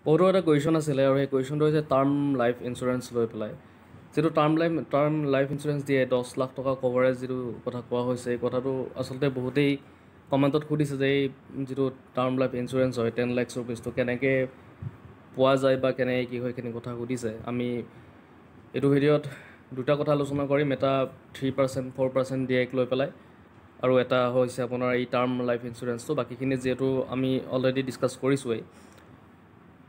বহুতো এটা কুৱেশ্যন আছিলে আৰু সেই কুৱেশ্যনটো হৈছে টাৰ্ম লাইফ ইঞ্চুৰেঞ্চ লৈ পেলাই যিটো টাৰ্ম লাইফ ইঞ্চুৰেঞ্চ দিয়ে 10 লাখ টকা কভাৰেজ যিটো কথা কোৱা হৈছে এই কথাটো আচলতে বহুতেই কমেণ্টত সুধিছে যে এই যিটো টাৰ্ম লাইফ ইঞ্চুৰেঞ্চ হয় 10 লাখ ৰুপিজটো কেনেকৈ পোৱা যায় বা কেনেকৈ কি হয় সেইখিনি কথা সুধিছে। আমি এইটো ভিডিঅ'ত দুটা কথা আলোচনা কৰিম, এটা 3% 4% ডিএক লৈ পেলাই আৰু এটা হৈছে আপোনাৰ এই টাৰ্ম লাইফ ইঞ্চুৰেঞ্চটো। বাকীখিনি যিহেতু আমি অলৰেডি ডিছকাছ কৰিছোঁৱেই,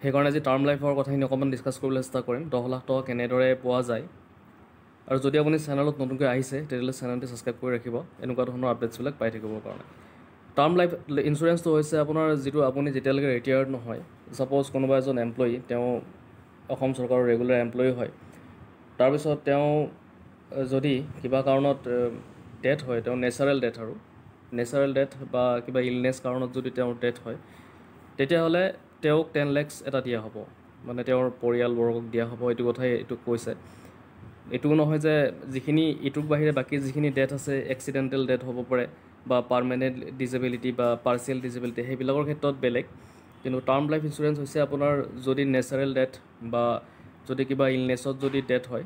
সেইকাৰণে আজি টাৰ্ম লাইফৰ কথাখিনি অকণমান ডিছকাছ কৰিবলৈ চেষ্টা কৰিম। 10 লাখ টকা কেনেদৰে পোৱা যায়, আৰু যদি আপুনি চেনেলত নতুনকৈ আহিছে তেতিয়াহ'লে চেনেলটো ছাবস্ক্ৰাইব কৰি ৰাখিব এনেকুৱা ধৰণৰ আপডেটছবিলাক পাই থাকিবৰ কাৰণে। টাৰ্ম লাইফ ইঞ্চুৰেঞ্চটো হৈছে আপোনাৰ যিটো আপুনি যেতিয়ালৈকে ৰিটায়াৰ্ড নহয়, ছাপ'জ কোনোবা এজন এমপ্লয়ী, তেওঁ অসম চৰকাৰৰ ৰেগুলাৰ এমপ্লয়ী হয়, তাৰপিছত তেওঁ যদি কিবা কাৰণত ডেথ হয়, তেওঁ নেচাৰেল ডেথ বা কিবা ইলনেছ কাৰণত যদি তেওঁৰ ডেথ হয়, তেতিয়াহ'লে তেওঁক 10 লাখ এটা দিয়া হ'ব, মানে তেওঁৰ পৰিয়ালবৰ্গক দিয়া হ'ব। এইটো কথাই এইটো কৈছে। এইটোও নহয় যে যিখিনি ইটোৰ বাহিৰে বাকী যিখিনি ডেথ আছে, এক্সিডেণ্টেল ডেথ হ'ব পাৰে বা পাৰ্মানেণ্ট ডিজেবিলিটি বা পাৰ্চিয়েল ডিজেবিলিটি, সেইবিলাকৰ ক্ষেত্ৰত বেলেগ। কিন্তু টাৰ্ম লাইফ ইঞ্চুৰেঞ্চ হৈছে আপোনাৰ যদি নেচাৰেল ডেথ বা যদি কিবা ইলনেছত যদি ডেথ হয়,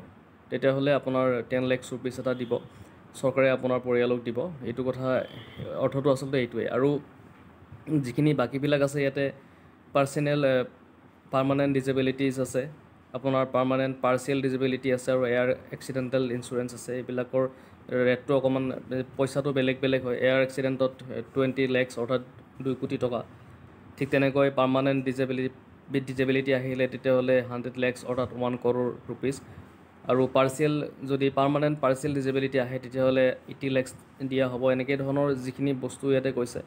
তেতিয়াহ'লে আপোনাৰ 10 লাখ ৰুপিজ এটা দিব, চৰকাৰে আপোনাৰ পৰিয়ালক দিব। এইটো কথা অৰ্থটো আচলতে এইটোৱে। আৰু যিখিনি বাকীবিলাক আছে ইয়াতে পাৰ্মানেণ্ট ডিজেবিলিটিজ আছে, আপোনাৰ পাৰ্মানেণ্ট পাৰ্চিয়েল ডিজেবিলিটি আছে আৰু এয়াৰ এক্সিডেণ্টেল ইঞ্চুৰেঞ্চ আছে। এইবিলাকৰ ৰেটটো অকণমান পইচাটো বেলেগ বেলেগ হয়। এয়াৰ এক্সিডেণ্টত 20 লাখ অৰ্থাৎ 2 কোটি টকা। ঠিক তেনেকৈ পাৰ্মানেণ্ট ডিজেবিলিটি আহিলে তেতিয়াহ'লে 100 লাখ অৰ্থাৎ 1 crore ৰুপিজ। আৰু পাৰ্মানেণ্ট পাৰ্চিয়েল ডিজেবিলিটি আহে তেতিয়াহ'লে 80 লাখ দিয়া হ'ব। এনেকৈ ধৰণৰ যিখিনি বস্তু ইয়াতে কৈছে।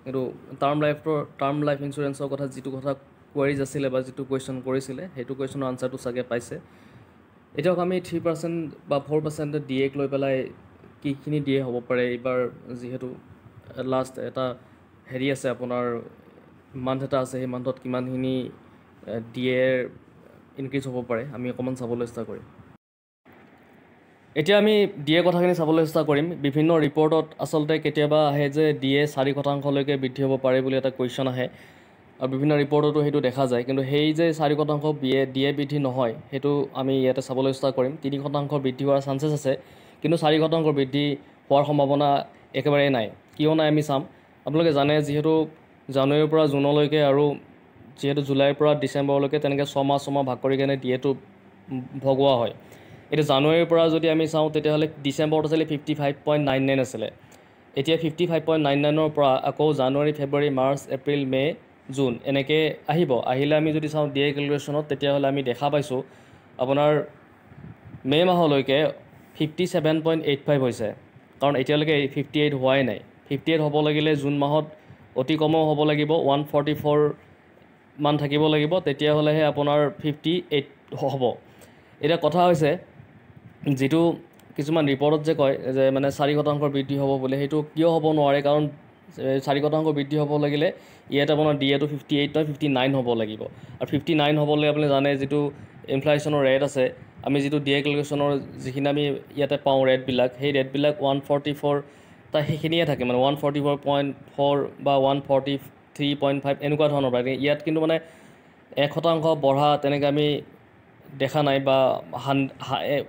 কিন্তু টাৰ্ম লাইফ ইঞ্চুৰেঞ্চৰ কথা যিটো কথা কুৱেৰিজ আছিলে বা যিটো কুৱেশ্যন কৰিছিলে, সেইটো কুৱেশ্যনৰ আনচাৰটো চাগে পাইছে। এতিয়াও আমি 3% বা 4% ডিএক লৈ পেলাই কিখিনি দিয়ে হ'ব পাৰে। এইবাৰ যিহেতু লাষ্ট এটা হেৰি আছে, আপোনাৰ মান্থ এটা আছে, সেই মান্থত কিমানখিনি ডিএৰ ইনক্ৰিজ হ'ব পাৰে আমি অকণমান চাবলৈ চেষ্টা কৰিম। এতিয়া আমি ডিএ কথাখিনি চাবলৈ চেষ্টা কৰিম। বিভিন্ন ৰিপৰ্টত আচলতে কেতিয়াবা আহে যে ডিএ 4%লৈকে বৃদ্ধি হ'ব পাৰে বুলি এটা কুৱেশ্যন আহে, আৰু বিভিন্ন ৰিপৰ্টতো সেইটো দেখা যায়। কিন্তু সেই যে 4% ডিএ বৃদ্ধি নহয়, সেইটো আমি ইয়াতে চাবলৈ চেষ্টা কৰিম। 3% বৃদ্ধি হোৱাৰ চান্সেছ আছে, কিন্তু 4% বৃদ্ধি হোৱাৰ সম্ভাৱনা একেবাৰেই নাই। কিয় নাই আমি চাম। আপোনালোকে জানে যিহেতু জানুৱাৰীৰ পৰা জুনলৈকে আৰু যিহেতু জুলাইৰ পৰা ডিচেম্বৰলৈকে তেনেকৈ 6 মাহ ভাগ কৰি কেনে ডিএটো ভগোৱা হয়। এতিয়া জানুৱাৰীৰ পৰা যদি আমি চাওঁ তেতিয়াহ'লে ডিচেম্বৰত আছিলে 55.99 আছিলে, এতিয়া 55.99ৰ পৰা আকৌ জানুৱাৰী, ফেব্ৰুৱাৰী, মাৰ্চ, এপ্ৰিল, মে', জুন এনেকৈ আহিলে আমি যদি চাওঁ ডিএ কেলকুলেশ্যনত, তেতিয়াহ'লে আমি দেখা পাইছোঁ আপোনাৰ মে' মাহলৈকে 57.85 হৈছে, কাৰণ এতিয়ালৈকে 58 হোৱাই নাই। 58 হ'ব লাগিলে জুন মাহত অতি কমেও হ'ব লাগিব 144 মান থাকিব লাগিব, তেতিয়াহ'লেহে আপোনাৰ 58 হ'ব। এতিয়া কথা হৈছে যিটো কিছুমান ৰিপৰ্টত যে কয় যে মানে 4% বৃদ্ধি হ'ব বুলি, সেইটো কিয় হ'ব নোৱাৰে, কাৰণ 4% বৃদ্ধি হ'ব লাগিলে ইয়াত আপোনাৰ ডিএটো 58 নহয় 59 হ'ব লাগিব। আৰু 59 হ'বলৈ আপুনি জানে যিটো ইনফ্লেশ্যনৰ ৰেট আছে, আমি যিটো ডিএ কেলকুলেশ্যনৰ যিখিনি আমি ইয়াতে পাওঁ ৰেটবিলাক, সেই ৰেটবিলাক 144 সেইখিনিয়ে থাকে, মানে 144.4 বা 143.5 এনেকুৱা ধৰণৰ পায়। ইয়াত কিন্তু মানে 1% বঢ়া তেনেকৈ আমি দেখা নাই, বা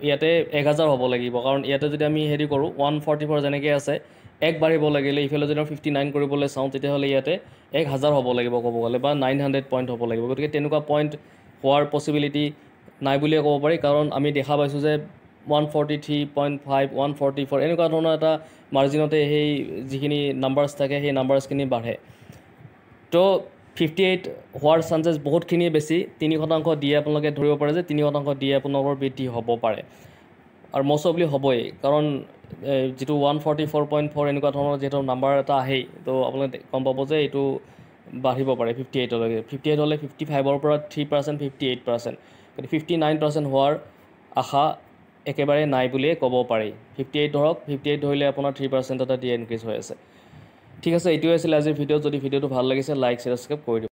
ইয়াতে 1000 হ'ব লাগিব, কাৰণ ইয়াতে যদি আমি হেৰি কৰোঁ 144 যেনেকৈ আছে, 1 বাঢ়িব লাগিলে ইফালে যদি 59 কৰিবলৈ চাওঁ তেতিয়াহ'লে ইয়াতে 1000 হ'ব লাগিব ক'ব গ'লে, বা 900 পইণ্ট হ'ব লাগিব। গতিকে তেনেকুৱা পইণ্ট হোৱাৰ পচিবিলিটি নাই বুলিয়ে ক'ব পাৰি, কাৰণ আমি দেখা পাইছোঁ যে 143.5 144 এনেকুৱা ধৰণৰ এটা মাৰ্জিনতে সেই যিখিনি নাম্বাৰ্ছ থাকে সেই নাম্বাৰ্ছখিনি বাঢ়ে। তো 58 হোৱাৰ চান্সেছ বহুতখিনিয়ে বেছি। 3% দিয়ে আপোনালোকে ধৰিব পাৰে যে 3% দিয়ে আপোনালোকৰ বৃদ্ধি হ'ব পাৰে, আৰু মষ্ট অফলি হ'বই, কাৰণ যিটো 144.4 এনেকুৱা ধৰণৰ যিহেতু নাম্বাৰ এটা আহেই, তো আপোনালোকে গম পাব যে এইটো বাঢ়িব পাৰে 58লৈকে। 58 হ'লে 55ৰ পৰা 3% 58%, কিন্তু 59% হোৱাৰ আশা একেবাৰে নাই বুলিয়ে ক'ব পাৰি। 58 ধৰক, 58 ধৰিলে আপোনাৰ 3% এটা ডিএ ইনক্ৰিজ হৈ আছে। ঠিক আছে, এইটোৱে আছিলে আজিৰ ভিডিঅ'। যদি ভিডিঅ'টো ভাল লাগিছে লাইক, শ্বেয়াৰ, ছাবস্ক্ৰাইব কৰি দিব।